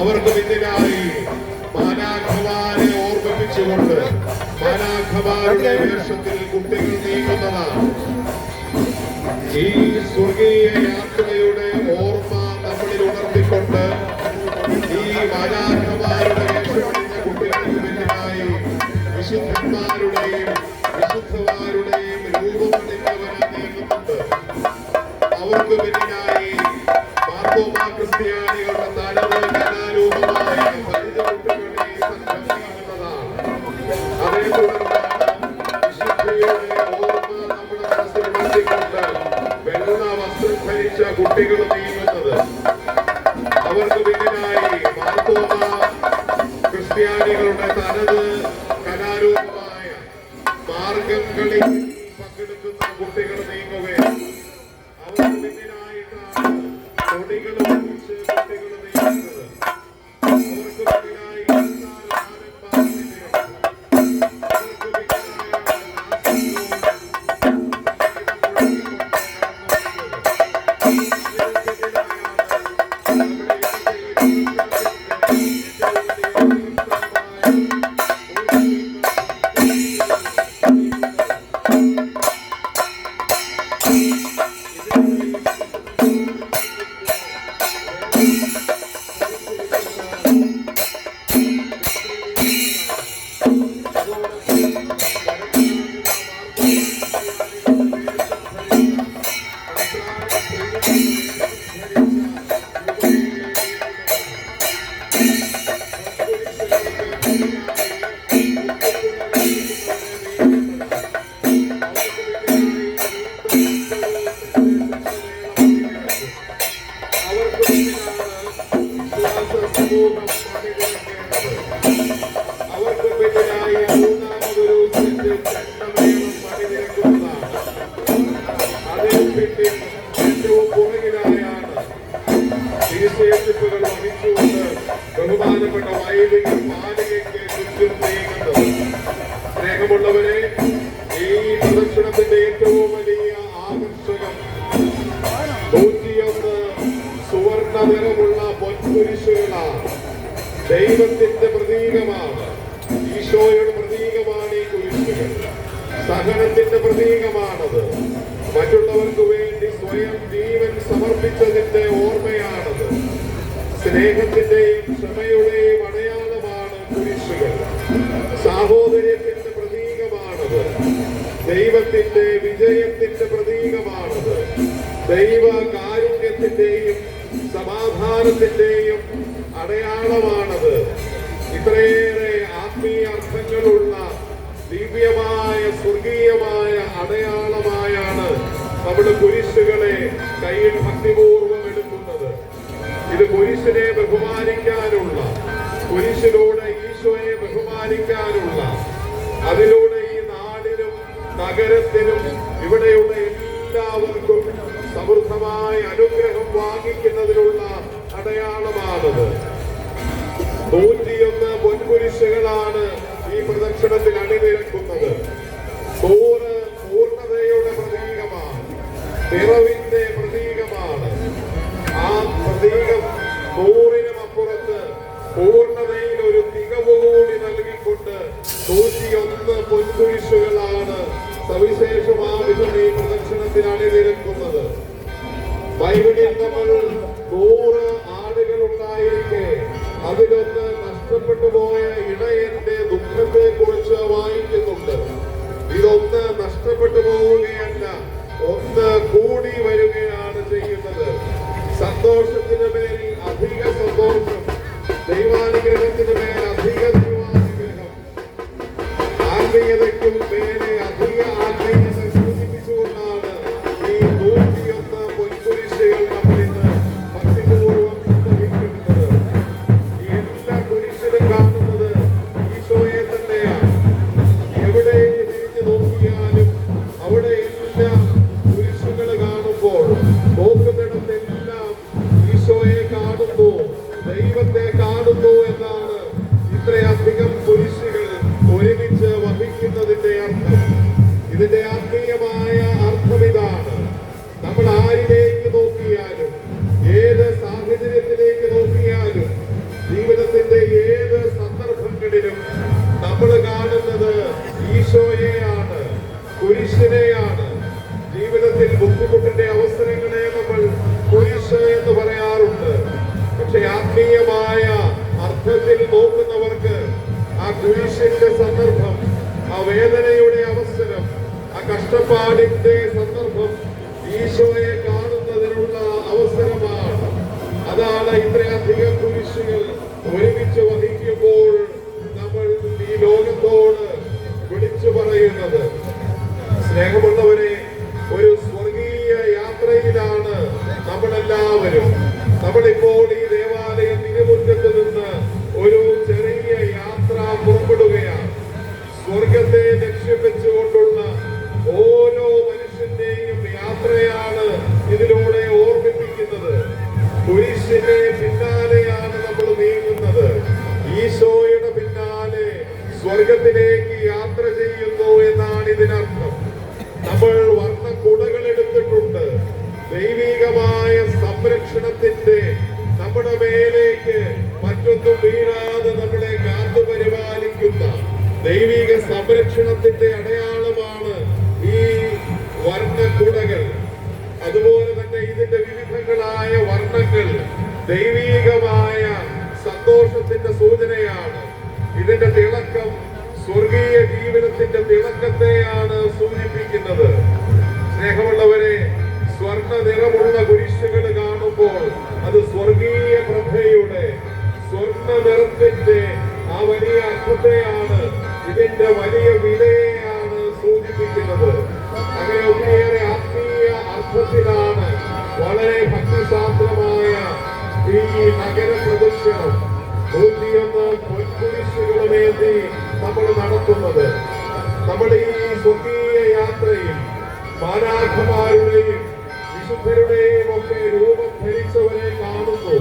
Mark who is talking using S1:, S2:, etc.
S1: അവർക്ക് പിന്നിലായി മാലാഖമാരെ ഓർമ്മിപ്പിച്ചുകൊണ്ട് മാലാഖമാരുടെ വേഷത്തിൽ കുട്ടികൾ നീങ്ങുന്നതാണ്. ഈ സ്വർഗീയ യാത്രയുടെ ഓർമ്മ നമ്മളിൽ ഉണർത്തിക്കൊണ്ട് ഈ മാലാഖമാരുടെ വേഷമണിഞ്ഞ കുട്ടികൾക്ക് പിന്നിലായി വിശുദ്ധന്മാരുടെയും വിശുദ്ധമാരുടെയും രൂപമണിഞ്ഞവരെ നീങ്ങുന്നുണ്ട്. അവർക്ക് പിന്നിലായി മാർത്തോമാ ക്രിസ്ത്യാനികളുടെ തനത് കലാരൂപമായ പരിചകുട്ടികളുടെ സംഘം നീങ്ങുന്നതാണ്. അതേ തുടർന്നാണ് വിശുദ്ധിയുടെ ഓർമ്മ നമ്മുടെ മനസ്സിൽ ഉണർത്തിക്കൊണ്ട് വെള്ള വസ്ത്രം ധരിച്ച കുട്ടികൾ നീങ്ങുന്നത്. അവർക്ക് പിന്നിലായി മാർത്തോമാ ക്രിസ്ത്യാനികളുടെ തനത് കലാരൂപമായ മാർഗംകളിൽ പങ്കെടുക്കുന്ന കുട്ടികൾ നീങ്ങുകയാണ്. അവർക്ക് പിന്നിലായിട്ടാണ് കൊടികൾ ഒന്നിച്ച് കുട്ടികൾ നീങ്ങുന്നത്. അവർക്ക് പിന്നിലായി അവർക്ക് പിന്നിലായി മൂന്നാമതൊരു സെറ്റ് ചട്ടമേളം പണിനിരക്കുന്നതാണ്. അതിന് പിന്നിൽ ഏറ്റവും പുറകിലായാണ് തിരുശേഷിപ്പുകൾ വഹിച്ചുകൊണ്ട് ബഹുമാനപ്പെട്ട വൈദികർ മാലികയ്ക്ക് ചുറ്റും നീങ്ങുന്നത്. സ്നേഹമുള്ളവരെ, ഈ പ്രദക്ഷിണത്തിന്റെ ഏറ്റവും വലിയ ആകർഷകം 101 സുവർണ നിറമുള്ള പൊൻകുരിശുകളാണ്. ദൈവത്തിന്റെ പ്രതീകമാണ്, ഈശോയുടെ പ്രതീകമാണ് ഈ കുരിശുകൾ. സഹനത്തിന്റെ പ്രതീകമാണത്. മറ്റുള്ളവർക്ക് വേണ്ടി സ്വയം ജീവൻ സമർപ്പിച്ചതിന്റെ ഓർമ്മയാണത്. സ്നേഹത്തിന്റെയും ക്ഷമയുടെയും അടയാളമാണ് കുരിശുകൾ. സാഹോദര്യത്തിന്റെ പ്രതീകമാണത്. ദൈവത്തിന്റെ വിജയത്തിന്റെ പ്രതീകമാണത്. ദൈവ കാരുണ്യത്തിന്റെയും സമാധാനത്തിന്റെയും അടയാളമാണത്. ഇത്രയേറെ ആത്മീയ അർത്ഥങ്ങളുള്ള ദിവ്യമായ സ്വർഗീയമായ അടയാളമായാണ് നമ്മൾ കുരിശുകളെ കയ്യിൽ ഭക്തിപൂർവ്വം എടുക്കുന്നത്. ഇത് കുരിശിനെ ബഹുമാനിക്കാനുള്ള, കുരിശിലൂടെ ഈശോയെ ബഹുമാനിക്കാനുള്ള, അതിലൂടെ ഈ നാടിനും നഗരത്തിനും ഇവിടെയുള്ള എല്ലാവർക്കും സമൃദ്ധമായ അനുഗ്രഹം വാങ്ങിക്കുന്നതിനുള്ള അടയാളമാണത്. 101 പൊൻകുരിശുകളാണ് ഈ പ്രദക്ഷിണത്തിൽ അണിനിരക്കുന്നത്. 100 പൂർണ്ണതയുടെ പ്രതീകമാണ്, നിറവിന്റെ പ്രതീകമാണ്. ആ പ്രതീകം 100-നും അപ്പുറത്ത് പൂർണ്ണതയിൽ ഒരു തികവ് കൂടി നൽകിക്കൊണ്ട് 101 പൊൻകുരിശുകളാണ് സവിശേഷമാവിധം ഈ പ്രദക്ഷിണത്തിൽ അണിനിരക്കുന്നത്. ബൈബിളിൽ നമ്മൾ 100 ആടുകൾ ഉണ്ടായിരിക്കെ അതിലൊന്ന് നഷ്ടപ്പെട്ടു പോയ ഇടയന്റെ ദുഃഖത്തെ കുറിച്ച് വായിക്കുന്നുണ്ട്. ഇതൊന്ന് നഷ്ടപ്പെട്ടു പോവുകയല്ല, ഒന്ന് കൂടി വരികയാണ് ചെയ്യുന്നത്. സന്തോഷത്തിന് മേൽ അധിക സന്തോഷം, ദൈവാനുഗ്രഹത്തിന് മേൽ അധിക ദൈവാനുഗ്രഹം, ആത്മീയതയ്ക്കും മേലെ അധിക ആത്മീയത സൂചിപ്പിച്ചുകൊണ്ടാണ് ഈ 101 പൊൻകുരിശുകൾ നമ്മളിന്ന് ഭക്തിപൂർവ്വം നിർവഹിക്കുന്നത്. ഈ എല്ലാ കുരിശിലും കാണുന്നത് ഈശോയെ തന്നെയാണ്. എവിടെയും ഒരുമിച്ച് വഹിക്കുന്നതിന്റെ അർത്ഥം. ഇതിന്റെ ആത്മീയമായ അർത്ഥം ഇതാണ്: നമ്മൾ ആരിലേക്ക് നോക്കിയാലും, ഏത് സാഹചര്യത്തിലേക്ക് നോക്കിയാലും, ജീവിതത്തിന്റെ ഏത് സന്ദർഭങ്ങളിലും നമ്മൾ കാണുന്നത് ഈശോയെയാണ്, കുരിശിനെയാണ്. ജീവിതത്തിൽ ബുദ്ധിമുട്ടിന്റെ അവസരങ്ങളെ നമ്മൾ കുരിശ് എന്ന് പറയാറുണ്ട്. പക്ഷെ ആത്മീയമായ അർത്ഥത്തിൽ നോക്കുന്നവർക്ക് ആ കുരിശിന്റെ സന്ദർഭം, ആ വേദനയുടെ അവസരം, ആ കഷ്ടപ്പാടിന്റെ സന്ദർഭം ഈശോയെ കാണുന്നതിനുള്ള അവസരമാണ്. അതാണ് ഇത്രയധികം കുരിശുകൾ ഒരുമിച്ച് വഹിക്കുമ്പോൾ നമ്മൾ ഈ ലോകത്തോട് വിളിച്ചു പറയുന്നത്. സ്നേഹമുള്ളവരെ, ഒരു സ്വർഗീയ യാത്രയിലാണ് നമ്മളെല്ലാവരും. നമ്മളിപ്പോൾ ഈ ദേവാലയ തിരുമുറ്റത്ത് നിന്ന് ഒരു ചെറിയ യാത്ര പുറപ്പെടുകയാണ്. സ്വർഗത്തെ ലക്ഷ്യം വെച്ചുകൊണ്ടുള്ള ഓരോ മനുഷ്യന്റെയും യാത്രയാണ് ഇതിലൂടെ ഓർമ്മിപ്പിക്കുന്നത്. കുരിശിന്റെ പിന്നാലെയാണ് നമ്മൾ നീങ്ങുന്നത്. ഈശോയുടെ പിന്നാലെ സ്വർഗത്തിലേക്ക് യാത്ര ചെയ്യുന്നു എന്നാണ് ഇതിനർത്ഥം. നമ്മൾ വർണ്ണക്കുടകൾ എടുത്തിട്ടുണ്ട്. ദൈവികമായ സംരക്ഷണത്തിന്റെ നമ്മുടെ മേലേക്ക് മറ്റൊന്നും വീഴാതെ നമ്മളെ കാത്തു പരിപാലിക്കുന്ന ദൈവിക സംരക്ഷണത്തിന്റെ അടയാളമാണ് ഈ വർണ്ണക്കുടകൾ. അതുപോലെ തന്നെ ഇതിന്റെ വിവിധങ്ങളായ വർണ്ണങ്ങൾ ദൈവികമായ സന്തോഷത്തിന്റെ സൂചനയാണ്. ഇതിന്റെ തിളക്കം സ്വർഗീയ ജീവിതത്തിന്റെ തിളക്കത്തെയാണ് സൂചിപ്പിക്കുന്നത്. സ്നേഹമുള്ളവരെ, സ്വർണ്ണ നിറമുള്ള കുരിശുകൾ കാണുമ്പോൾ അത് സ്വർഗീയ പ്രഭയുടെ, സ്വർണ്ണ നിറത്തിന്റെ ആ വലിയ അർത്ഥത്തെയാണ്, ഇതിന്റെ വലിയ വിലയെയാണ് സൂചിപ്പിക്കുന്നത്. അങ്ങനെ ഒത്തിരിയേറെ ആത്മീയ അർത്ഥത്തിലാണ് വളരെ ഭക്തിശാസ്ത്രമായ ഈ നഗര പ്രദക്ഷിണം 101 പൊൻകുരിശുകളുമേന്തി നമ്മൾ നടത്തുന്നത്. നമ്മുടെ ഈ സ്വർഗീയ യാത്രയിൽ മാലാഖമാരുടെയും വിശുദ്ധരുടെയും ഒക്കെ രൂപം ധരിച്ചവരെ കാണുന്നു.